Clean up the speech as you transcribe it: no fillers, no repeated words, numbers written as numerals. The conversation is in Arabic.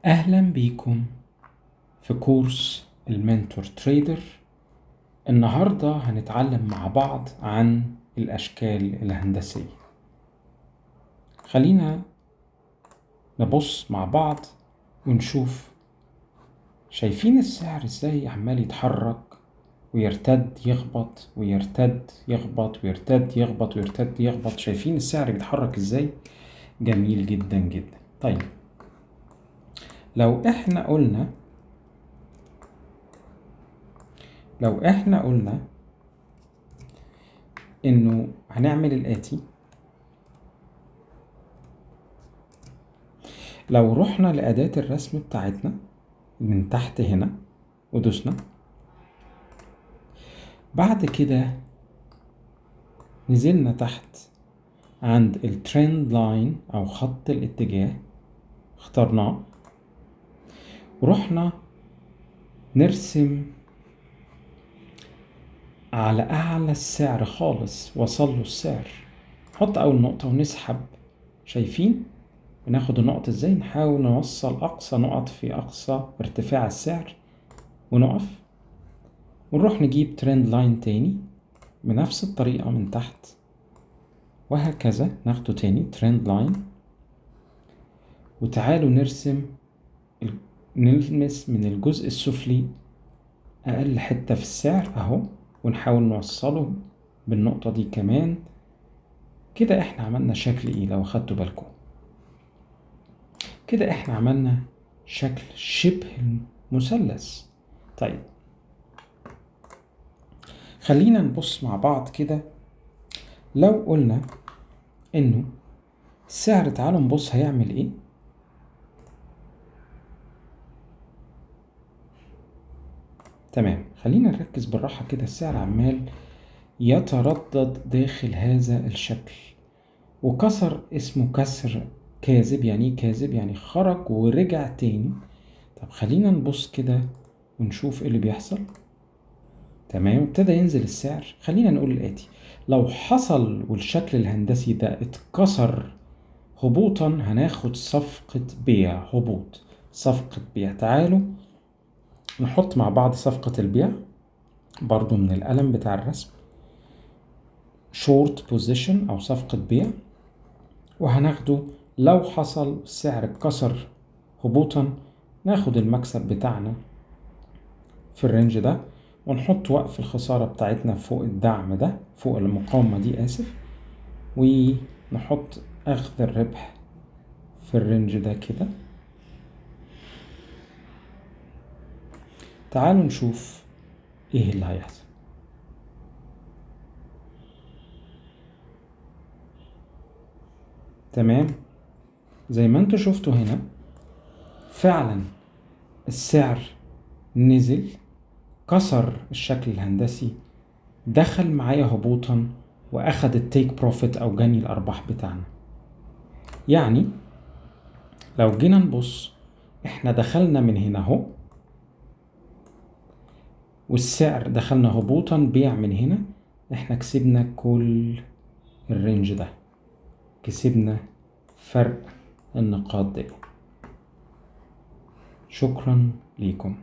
أهلا بيكم في كورس المنتور تريدر. النهاردة هنتعلم مع بعض عن الأشكال الهندسية. خلينا نبص مع بعض ونشوف، شايفين السعر ازاي عمال يتحرك ويرتد يخبط ويرتد يخبط ويرتد يخبط ويرتد يخبط. شايفين السعر بيتحرك ازاي؟ جميل جدا جدا. طيب لو احنا قلنا انه هنعمل الآتي. لو رحنا لأداة الرسم بتاعتنا من تحت هنا ودوسنا، بعد كده نزلنا تحت عند الترند لاين أو خط الاتجاه، اخترناه ورحنا نرسم على أعلى السعر خالص، وصل له السعر. نحط أول نقطة ونسحب. شايفين بناخد النقط ازاي؟ نحاول نوصل أقصى نقط في أقصى ارتفاع السعر ونقف، ونروح نجيب ترند لاين تاني بنفس الطريقة من تحت، وهكذا ناخده تاني ترند لاين. وتعالوا نلمس من الجزء السفلي أقل حتة في السعر أهو، ونحاول نوصله بالنقطة دي كمان. كده احنا عملنا شكل ايه؟ لو خدتوا بالكم كده احنا عملنا شكل شبه مثلث. طيب خلينا نبص مع بعض كده. لو قلنا انه السعر، تعالوا نبص هيعمل ايه. تمام، خلينا نركز بالراحة كده. السعر عمال يتردد داخل هذا الشكل، وكسر، اسمه كسر كاذب. يعني ايه كاذب؟ يعني خرج ورجع تاني. طب خلينا نبص كده ونشوف ايه اللي بيحصل. تمام، ابتدى ينزل السعر. خلينا نقول الآتي: لو حصل والشكل الهندسي ده اتكسر هبوطا، هناخد صفقة بيع. هبوط، صفقة بيع. تعالوا نحط مع بعض صفقة البيع برضو من القلم بتاع الرسم، short position أو صفقة بيع. وهناخده لو حصل السعر اتكسر هبوطا، ناخد المكسب بتاعنا في الرينج ده، ونحط وقف الخسارة بتاعتنا فوق الدعم ده، فوق المقاومة دي آسف، ونحط أخذ الربح في الرينج ده كده. تعالوا نشوف ايه اللي هيحصل. تمام، زي ما انتوا شفتوا هنا فعلا السعر نزل، كسر الشكل الهندسي، دخل معايا هبوطا، واخد التيك بروفيت او جني الارباح بتاعنا. يعني لو جينا نبص، احنا دخلنا من هنا اهو، والسعر دخلنا هبوطا بيع من هنا، احنا كسبنا كل الرينج ده، كسبنا فرق النقاط دي. شكرا ليكم.